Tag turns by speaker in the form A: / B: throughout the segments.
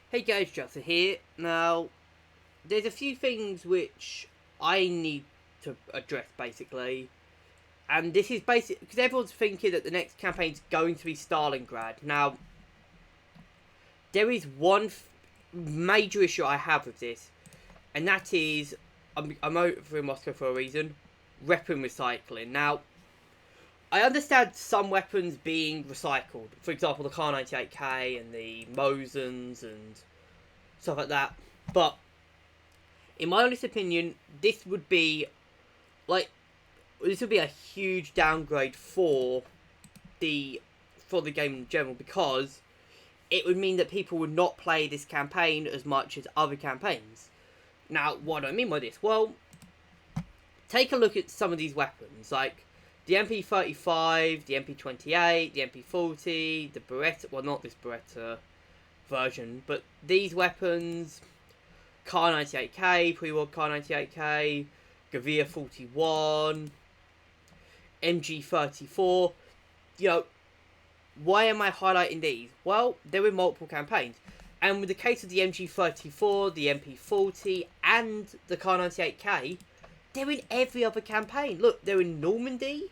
A: Hey guys, Justin here. Now, there's a few things which I need to address basically, and this is basic because everyone's thinking that the next campaign's going to be Stalingrad. Now, there is one major issue I have with this, and that is I'm over in Moscow for a reason. Weapon recycling. Now, I understand some weapons being recycled. For example, the Kar 98K and the Mosins and stuff like that. But in my honest opinion, this would be like this would be a huge downgrade for the game in general, because it would mean that people would not play this campaign as much as other campaigns. Now, what do I mean by this? Well, take a look at some of these weapons, like the MP35, the MP28, the MP40, the Beretta. Well, not this Beretta version, but these weapons: Kar 98K, pre-war Kar 98K, Gavir 41, MG34. You know, why am I highlighting these? Well, they're in multiple campaigns. And with the case of the MG34, the MP40, and the Kar 98K, they're in every other campaign. Look, they're in Normandy,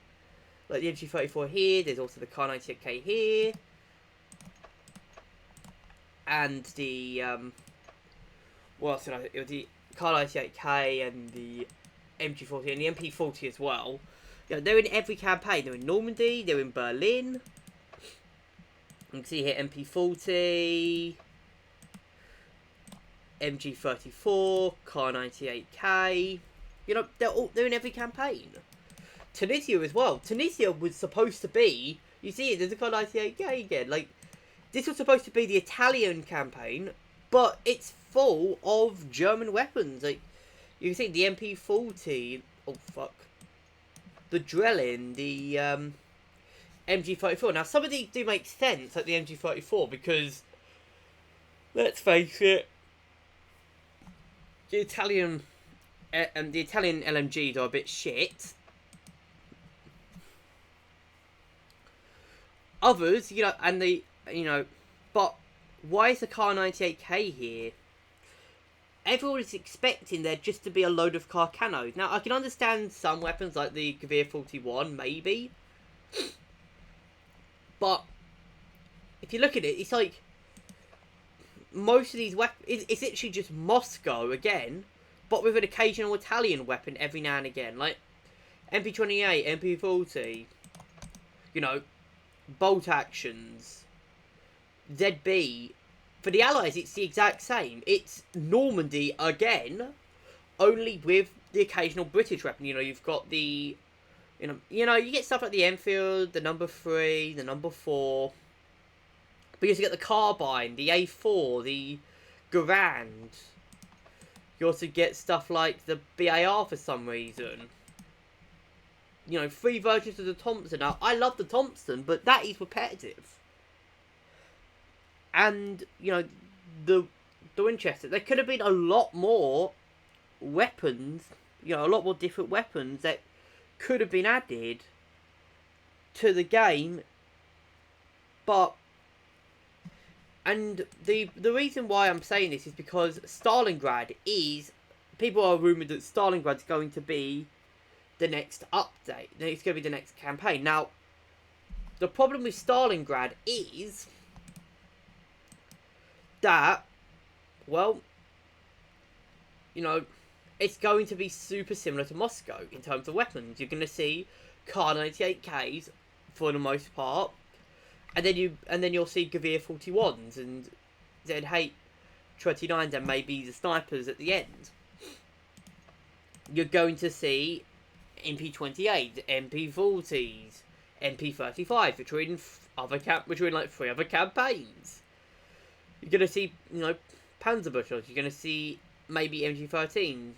A: like the MG34 here. There's also the Kar 98K here. And the, what else did I, it was the Kar 98K and the MG40 and the MP40 as well. You know, they're in every campaign. They're in Normandy, they're in Berlin. You can see here MP40, MG34, Kar 98K. You know, they're in every campaign. Tunisia as well. Tunisia was supposed to be, you see it, there's a Kar 98K again. Like, this was supposed to be the Italian campaign, but it's full of German weapons. Like, you can see the MP40, oh fuck, the Drellin, the MG34. Now, some of these do make sense, like the MG34, because, let's face it, the Italian LMGs are a bit shit. Others, you know, and the, you know, but why is the Kar 98K here? Everyone is expecting there just to be a load of Carcanos. Now, I can understand some weapons like the Gavir 41, maybe. But if you look at it, it's like most of these weapons, it's literally just Moscow again, but with an occasional Italian weapon every now and again, like MP28, MP40, you know, bolt actions, ZB. For the Allies, it's the exact same. It's Normandy again, only with the occasional British weapon. You know, you've got the, you get stuff like the Enfield, the number 3, the number 4. But you also get the carbine, the A4, the Garand. You also get stuff like the BAR for some reason. You know, 3 versions of the Thompson. Now, I love the Thompson, but that is repetitive. And, you know, the Winchester. There could have been a lot more weapons, you know, a lot more different weapons that could have been added to the game. But, and the reason why I'm saying this is because Stalingrad is, people are rumoured that Stalingrad's going to be the next update. It's going to be the next campaign. Now, the problem with Stalingrad is that, well, you know, it's going to be super similar to Moscow in terms of weapons. You're going to see Kar 98Ks for the most part, and then you'll see Gavir 41s and ZH29s and maybe the snipers at the end. You're going to see MP28s, MP40s, MP35s, which are in like 3 other campaigns. You're going to see, you know, Panzerbushels. You're going to see maybe MG13s.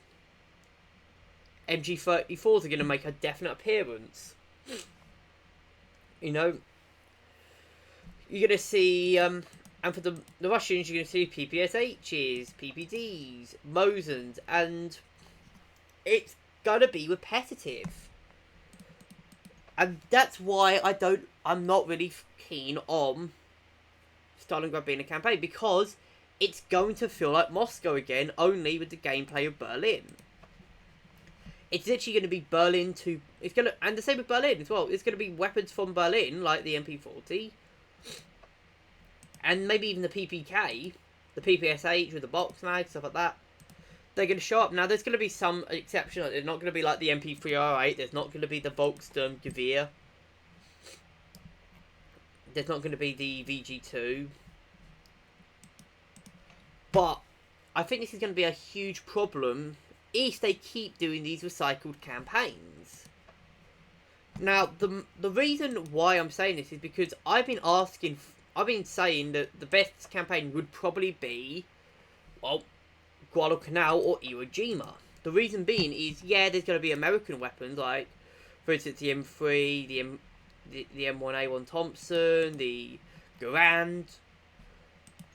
A: MG34s are going to make a definite appearance. You know, you're going to see, and for the Russians, you're going to see PPSHs, PPDs, Mosins, and it's going to be repetitive. And that's why I'm not really keen on Stalingrad being a campaign, because it's going to feel like Moscow again, only with the gameplay of Berlin. It's literally going to be Berlin to... It's going to... And the same with Berlin as well. It's going to be weapons from Berlin, like the MP40. And maybe even the PPK. The PPSH with the box mag, stuff like that. They're going to show up. Now, there's going to be some exception. There's not going to be like the MP3R8. There's not going to be the Volksturm Gewehr. There's not going to be the VG2. But I think this is going to be a huge problem if they keep doing these recycled campaigns. Now, the reason why I'm saying this is because I've been saying that the best campaign would probably be, well, Guadalcanal or Iwo Jima. The reason being is, yeah, there's going to be American weapons, like, for instance, the M3, the M1A1 Thompson, the Garand.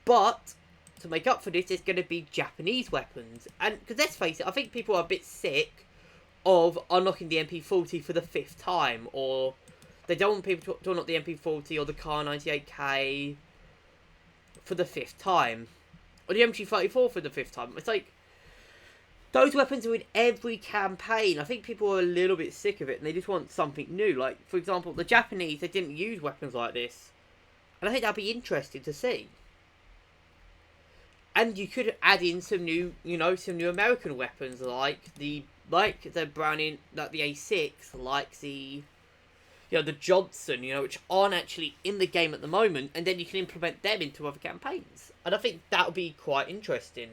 A: But to make up for this, there's going to be Japanese weapons. And, because let's face it, I think people are a bit sick of unlocking the MP40 for the 5th time. Or they don't want people to unlock the MP40 or the Kar 98K for the 5th time. Or the MG34 for the 5th time. It's like, those weapons are in every campaign. I think people are a little bit sick of it and they just want something new. Like, for example, the Japanese, they didn't use weapons like this. And I think that'd be interesting to see. And you could add in some new, some new American weapons like the Browning, like the A6, like the Johnson, which aren't actually in the game at the moment, and then you can implement them into other campaigns. And I think that would be quite interesting.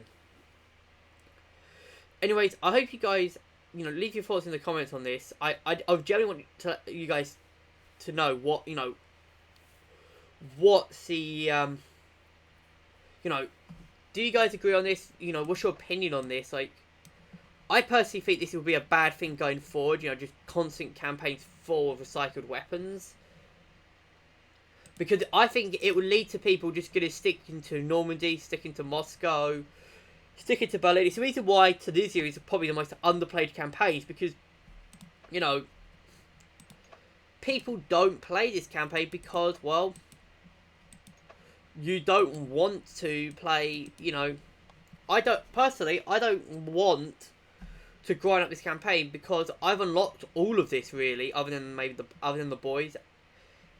A: Anyways, I hope you guys, leave your thoughts in the comments on this. I generally want you guys to know what, what's the, do you guys agree on this? What's your opinion on this? Like, I personally think this will be a bad thing going forward, just constant campaigns full of recycled weapons. Because I think it will lead to people just going to sticking to Normandy, sticking to Moscow, sticking to Berlin. It's the reason why Tunisia is probably the most underplayed campaigns, because, people don't play this campaign because, well, you don't want to play, I don't want to grind up this campaign because I've unlocked all of this really, other than the boys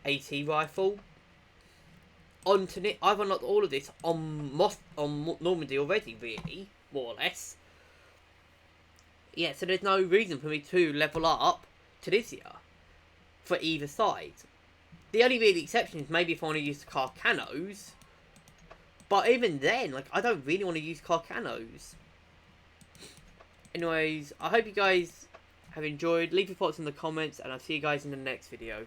A: AT rifle. I've unlocked all of this on Normandy already, really, more or less. Yeah, so there's no reason for me to level up Tunisia for either side. The only really exception is maybe if I want to use the Carcanos. But even then, like, I don't really want to use Carcanos. Anyways, I hope you guys have enjoyed. Leave your thoughts in the comments, and I'll see you guys in the next video.